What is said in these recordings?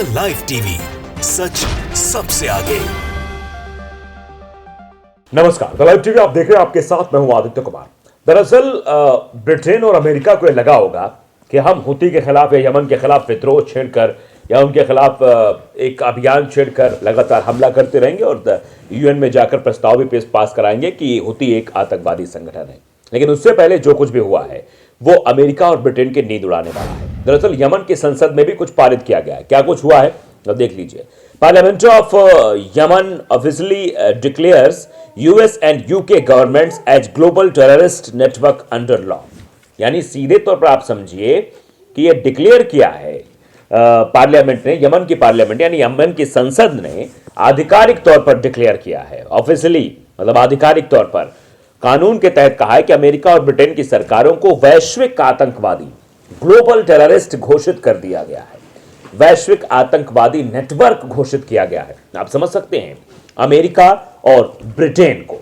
The live TV, सच सबसे आगे। नमस्कार, द लाइव टीवी आप देख रहे हैं, आपके साथ मैं हूं आदित्य कुमार। दरअसल ब्रिटेन और अमेरिका को यह लगा होगा कि हम हुती के खिलाफ या यमन के खिलाफ विद्रोह छेड़कर या उनके खिलाफ एक अभियान छेड़कर लगातार हमला करते रहेंगे और यूएन में जाकर प्रस्ताव भी पास कराएंगे कि हुती एक आतंकवादी संगठन है। लेकिन उससे पहले जो कुछ भी हुआ है वो अमेरिका और ब्रिटेन की नींद उड़ाने वाला है। दरअसल यमन की संसद में भी कुछ पारित किया गया है। क्या कुछ हुआ है तो देख लीजिए। Parliament of Yemen officially declares US and UK governments as global terrorist network under law. यानी सीधे तौर पर आप समझिए कि यह डिक्लेयर किया है पार्लियामेंट ने, यमन की पार्लियामेंट यानी यमन की संसद ने आधिकारिक तौर पर डिक्लेयर किया है। ऑफिशियली मतलब आधिकारिक तौर पर कानून के तहत कहा है कि अमेरिका और ब्रिटेन की सरकारों को वैश्विक आतंकवादी ग्लोबल टेररिस्ट घोषित कर दिया गया है। वैश्विक आतंकवादी नेटवर्क घोषित किया गया है। आप समझ सकते हैं अमेरिका और ब्रिटेन को।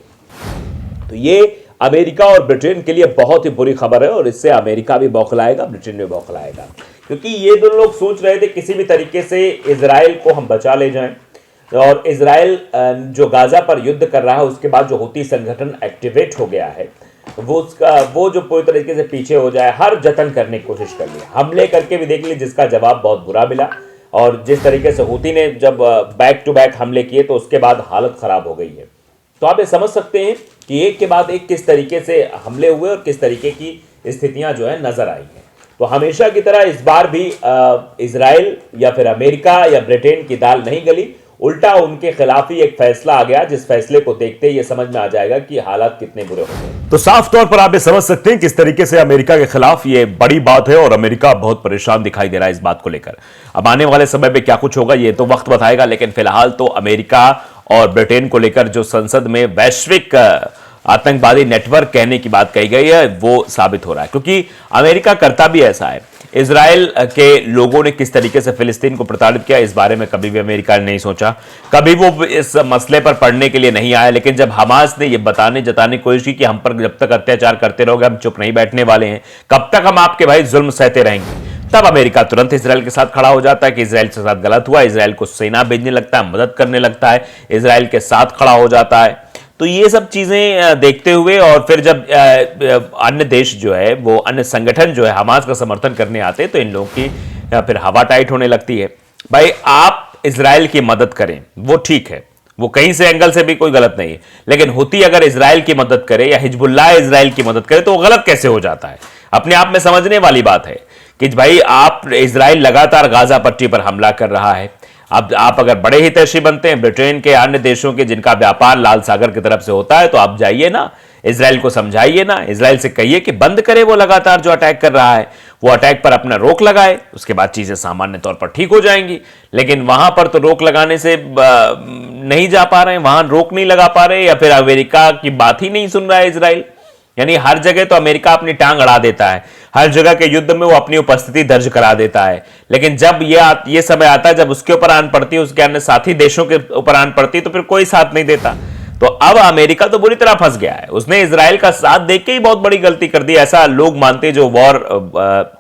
तो ये अमेरिका और ब्रिटेन के लिए बहुत ही बुरी खबर है और इससे अमेरिका भी बौखलाएगा, ब्रिटेन भी बौखलाएगा, क्योंकि ये दोनों लोग सोच रहे थे किसी भी तरीके से इजराइल को हम बचा ले जाएं। और इजराइल जो गाजा पर युद्ध कर रहा है उसके बाद जो हुती संगठन एक्टिवेट हो गया है वो जो पूरी तरीके से पीछे हो जाए, हर जतन करने की कोशिश कर ली, हमले करके भी देख ली, जिसका जवाब बहुत बुरा मिला। और जिस तरीके से हुती ने जब बैक टू बैक हमले किए तो उसके बाद हालत खराब हो गई है। तो आप ये समझ सकते हैं कि एक के बाद एक किस तरीके से हमले हुए और किस तरीके की स्थितियां जो है नजर आई हैं। तो हमेशा की तरह इस बार भी इजराइल या फिर अमेरिका या ब्रिटेन की दाल नहीं गली, उल्टा उनके खिलाफ ही एक फैसला आ गया, जिस फैसले को देखते ही ये समझ में आ जाएगा कि हालात कितने बुरे हो गए। तो साफ तौर पर आप ये समझ सकते हैं किस तरीके से अमेरिका के खिलाफ ये बड़ी बात है और अमेरिका बहुत परेशान दिखाई दे रहा है इस बात को लेकर। अब आने वाले समय में क्या कुछ होगा ये तो वक्त बताएगा, लेकिन फिलहाल तो अमेरिका और ब्रिटेन को लेकर जो संसद में वैश्विक आतंकवादी नेटवर्क कहने की बात कही गई है वो साबित हो रहा है, क्योंकि अमेरिका करता भी ऐसा है। इजराइल के लोगों ने किस तरीके से फिलिस्तीन को प्रताड़ित किया इस बारे में कभी भी अमेरिका ने नहीं सोचा, कभी वो इस मसले पर पढ़ने के लिए नहीं आया। लेकिन जब हमास ने यह जताने की कोशिश की कि हम पर जब तक अत्याचार करते रहोगे हम चुप नहीं बैठने वाले हैं, कब तक हम आपके भाई जुल्म सहते रहेंगे, तब अमेरिका तुरंत इजराइल के साथ खड़ा हो जाता है कि इजराइल के साथ गलत हुआ, इजराइल को सेना भेजने लगता है, मदद करने लगता है, इजराइल के साथ खड़ा हो जाता है। तो ये सब चीजें देखते हुए और फिर जब अन्य देश जो है वो अन्य संगठन जो है हमास का समर्थन करने आते हैं तो इन लोगों की फिर हवा टाइट होने लगती है। भाई आप इजराइल की मदद करें वो ठीक है, वो कहीं से एंगल से भी कोई गलत नहीं है, लेकिन हुती अगर इजराइल की मदद करे या हिजबुल्लाह इजराइल की मदद करे तो वो गलत कैसे हो जाता है। अपने आप में समझने वाली बात है कि भाई आप इजराइल लगातार गाजा पट्टी पर हमला कर रहा है। अब आप अगर बड़े हितैषी बनते हैं ब्रिटेन के अन्य देशों के जिनका व्यापार लाल सागर की तरफ से होता है तो आप जाइए ना, इजराइल को समझाइए ना, इजराइल से कहिए कि बंद करे वो लगातार जो अटैक कर रहा है, वो अटैक पर अपना रोक लगाए, उसके बाद चीजें सामान्य तौर पर ठीक हो जाएंगी। लेकिन वहां पर तो रोक लगाने से नहीं जा पा रहे हैं, वहां रोक नहीं लगा पा रहे, या फिर अमेरिका की बात ही नहीं सुन रहा है इजराइल। यानी हर जगह तो अमेरिका अपनी टांग अड़ा देता है, हर जगह के युद्ध में वो अपनी उपस्थिति दर्ज करा देता है, लेकिन जब ये समय आता है जब उसके ऊपर आन पड़ती है, उसके अन्य साथी देशों के ऊपर आन पड़ती है तो फिर कोई साथ नहीं देता। तो अब अमेरिका तो बुरी तरह फंस गया है, उसने इजराइल का साथ देख के ही बहुत बड़ी गलती कर दी। ऐसा लोग मानते हैं जो वॉर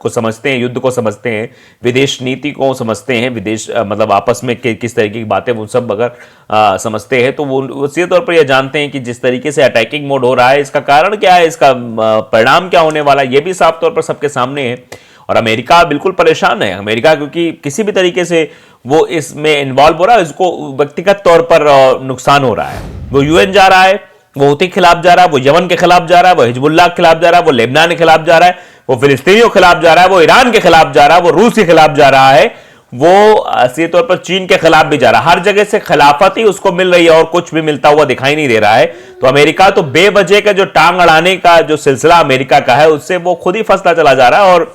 को समझते हैं, युद्ध को समझते हैं, विदेश नीति को समझते हैं, विदेश मतलब आपस में किस तरीके की बातें वो सब अगर समझते हैं तो वो सीधे तौर पर यह जानते हैं कि जिस तरीके से अटैकिंग मोड हो रहा है इसका कारण क्या है, इसका परिणाम क्या होने वाला है, ये भी साफ तौर पर सबके सामने है। और अमेरिका बिल्कुल परेशान है, अमेरिका क्योंकि किसी भी तरीके से वो इसमें इन्वॉल्व हो रहा है, उसको व्यक्तिगत तौर पर नुकसान हो रहा है। वो यूएन जा रहा है, वो हुती के खिलाफ जा रहा है, वो यमन के खिलाफ जा रहा है, वो हिजबुल्लाह के खिलाफ जा रहा है, वो लेबनान के खिलाफ जा रहा है, वो फिलिस्तीनियों के खिलाफ जा रहा है, वो ईरान के खिलाफ जा रहा है, वो रूस के खिलाफ जा रहा है, वो सीधे तौर पर चीन के खिलाफ भी जा रहा है। हर जगह से खिलाफत ही उसको मिल रही है और कुछ भी मिलता हुआ दिखाई नहीं दे रहा है। तो अमेरिका तो बेवजह का जो टांग अड़ाने का जो सिलसिला अमेरिका का है उससे वो खुद ही फंसता चला जा रहा है और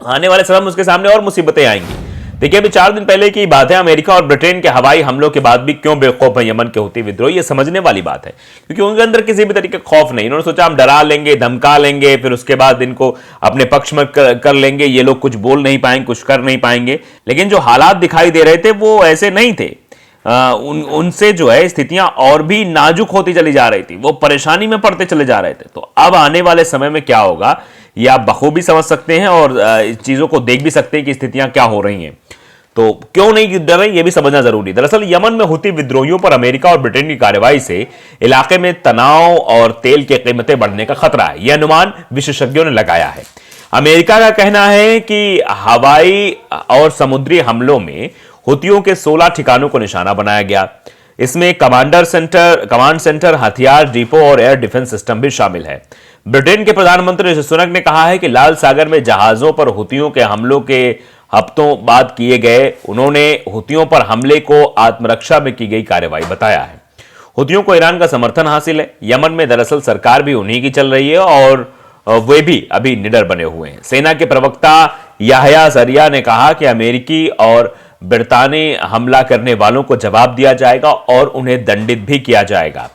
आने वाले समय में उसके सामने और मुसीबतें आएंगी। देखिए अभी 4 दिन पहले की बात है, अमेरिका और ब्रिटेन के हवाई हमलों के बाद भी क्यों बेखौफ है यमन के हुती विद्रोह, ये समझने वाली बात है, क्योंकि उनके अंदर किसी भी तरीके का खौफ नहीं। इन्होंने सोचा हम डरा लेंगे, धमका लेंगे, फिर उसके बाद इनको अपने पक्ष में कर लेंगे, ये लोग कुछ बोल नहीं पाएंगे, कुछ कर नहीं पाएंगे। लेकिन जो हालात दिखाई दे रहे थे वो ऐसे नहीं थे। उनसे जो है स्थितियां और भी नाजुक होती चली जा रही थी, वो परेशानी में पड़ते चले जा रहे थे। तो अब आने वाले समय में क्या होगा ये आप बखूबी समझ सकते हैं और चीजों को देख भी सकते हैं कि स्थितियां क्या हो रही हैं। तो क्यों नहीं डर रहे, यह भी समझना जरूरी। दरअसल यमन में हुती विद्रोहियों पर अमेरिका और ब्रिटेन की कार्रवाई से इलाके में तनाव और तेल की कीमतें बढ़ने का खतरा है, यह अनुमान विशेषज्ञों ने लगाया है। अमेरिका का कहना है कि हवाई और समुद्री हमलों में हुतियों के 16 ठिकानों को निशाना बनाया गया। इसमें कमांड सेंटर, हथियार डिपो और एयर डिफेंस सिस्टम भी शामिल है। ब्रिटेन के प्रधानमंत्री ऋषि सुनक ने कहा है कि लाल सागर में जहाजों पर हुतियों के हमलों के हफ्तों बाद किए गए, उन्होंने हुतियों पर हमले को आत्मरक्षा में की गई कार्रवाई बताया है। हुतियों को ईरान का समर्थन हासिल है। यमन में दरअसल सरकार भी उन्हीं की चल रही है और वे भी अभी निडर बने हुए हैं। सेना के प्रवक्ता याहया सरिया ने कहा कि अमेरिकी और ब्रितानी हमला करने वालों को जवाब दिया जाएगा और उन्हें दंडित भी किया जाएगा।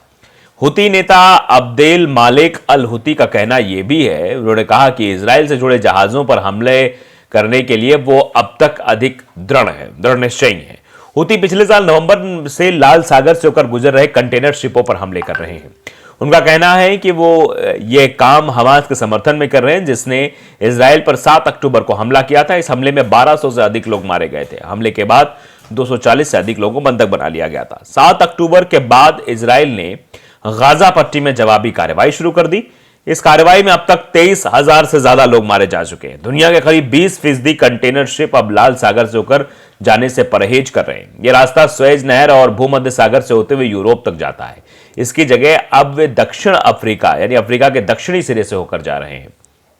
हुती नेता अब्देल मालिक अल हुती का कहना यह भी है, उन्होंने कहा कि इजराइल से जुड़े जहाजों पर हमले करने के लिए वो अब तक अधिक दृढ़ निश्चयी है। हुती पिछले साल नवंबर से लाल सागर से होकर गुजर रहे कंटेनर शिपों पर हमले कर रहे हैं। उनका कहना है कि वो ये काम हमास के समर्थन में कर रहे हैं, जिसने इजराइल पर 7 अक्टूबर को हमला किया था। इस हमले में 1200 से अधिक लोग मारे गए थे। हमले के बाद 240 से अधिक लोगों को बंधक बना लिया गया था। 7 अक्टूबर के बाद इजराइल ने गाजा पट्टी में जवाबी कार्रवाई शुरू कर दी। इस कार्रवाई में अब तक 23,000 से ज्यादा लोग मारे जा चुके हैं। दुनिया के करीब 20% कंटेनर शिप अब लाल सागर से होकर जाने से परहेज कर रहे हैं। यह रास्ता स्वेज नहर और भूमध्य सागर से होते हुए यूरोप तक जाता है। इसकी जगह अब वे दक्षिण अफ्रीका यानी अफ्रीका के दक्षिणी सिरे से होकर जा रहे हैं।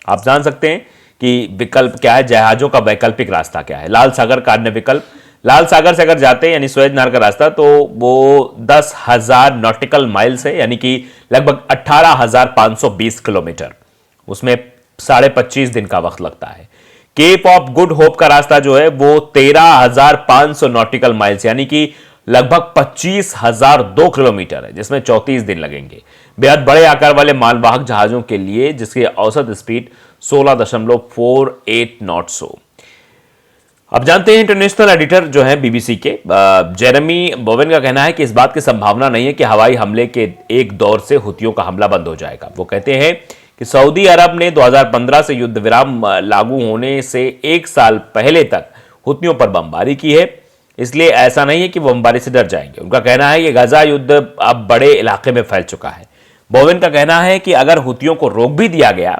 आप जान सकते हैं कि विकल्प क्या है, जहाजों का वैकल्पिक रास्ता क्या है। लाल सागर का अन्य विकल्प, लाल सागर से अगर जाते हैं यानी स्वेज नहर का रास्ता, तो वो 10,000 नॉटिकल माइल्स है, यानी कि लगभग 18,520 किलोमीटर। उसमें 25.5 दिन का वक्त लगता है। केप ऑफ गुड होप का रास्ता जो है वो 13,500 नॉटिकल माइल्स यानी कि लगभग 25,002 किलोमीटर है, जिसमें 34 दिन लगेंगे। बेहद बड़े आकार वाले मालवाहक जहाजों के लिए, जिसकी औसत स्पीड 16.48 नॉट्स हो। अब जानते हैं इंटरनेशनल एडिटर जो है बीबीसी के जेरेमी बोवेन का कहना है कि इस बात की संभावना नहीं है कि हवाई हमले के एक दौर से हुतियों का हमला बंद हो जाएगा। वो कहते हैं कि सऊदी अरब ने 2015 से युद्ध विराम लागू होने से 1 साल पहले तक हुतियों पर बमबारी की है, इसलिए ऐसा नहीं है कि वो बमबारी से डर जाएंगे। उनका कहना है कि गाजा युद्ध अब बड़े इलाके में फैल चुका है। बोवेन का कहना है कि अगर हुतियों को रोक भी दिया गया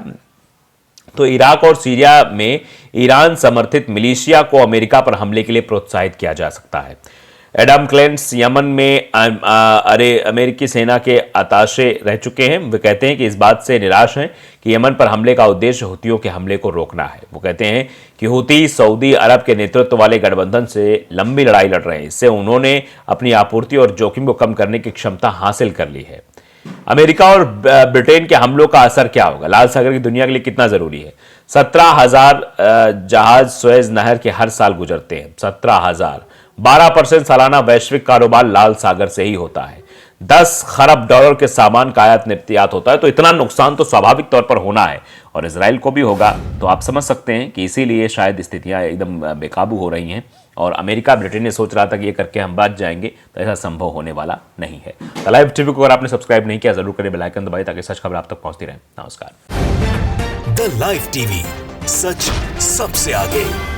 तो इराक और सीरिया में ईरान समर्थित मिलिशिया को अमेरिका पर हमले के लिए प्रोत्साहित किया जा सकता है। एडम क्लेंस यमन में अमेरिकी सेना के अताशे रह चुके हैं। वे कहते हैं कि इस बात से निराश हैं कि यमन पर हमले का उद्देश्य हुतियों के हमले को रोकना है। वो कहते हैं कि हुती सऊदी अरब के नेतृत्व वाले गठबंधन से लंबी लड़ाई लड़ रहे हैं। इससे उन्होंने अपनी आपूर्ति और जोखिम को कम करने की क्षमता हासिल कर ली है। अमेरिका और ब्रिटेन के हमलों का असर क्या होगा? लाल सागर की दुनिया के लिए कितना जरूरी है? 17,000 जहाज स्वेज नहर के हर साल गुजरते हैं। 17,000, 12% सालाना वैश्विक कारोबार लाल सागर से ही होता है। 10 खरब डॉलर के सामान का आयात निर्यात होता है। तो इतना नुकसान तो स्वाभाविक तौर पर होना है और इजराइल को भी होगा। तो आप समझ सकते हैं कि इसीलिए शायद स्थितियां एकदम बेकाबू हो रही हैं और अमेरिका ब्रिटेन ने सोच रहा था कि ये करके हम बच जाएंगे, तो ऐसा संभव होने वाला नहीं है। द लाइव टीवी को अगर आपने सब्सक्राइब नहीं किया जरूर करें, बेल आइकन दबाइए ताकि सच खबर आप तक पहुंचती रहे। नमस्कार। द लाइव टीवी, सच सबसे आगे।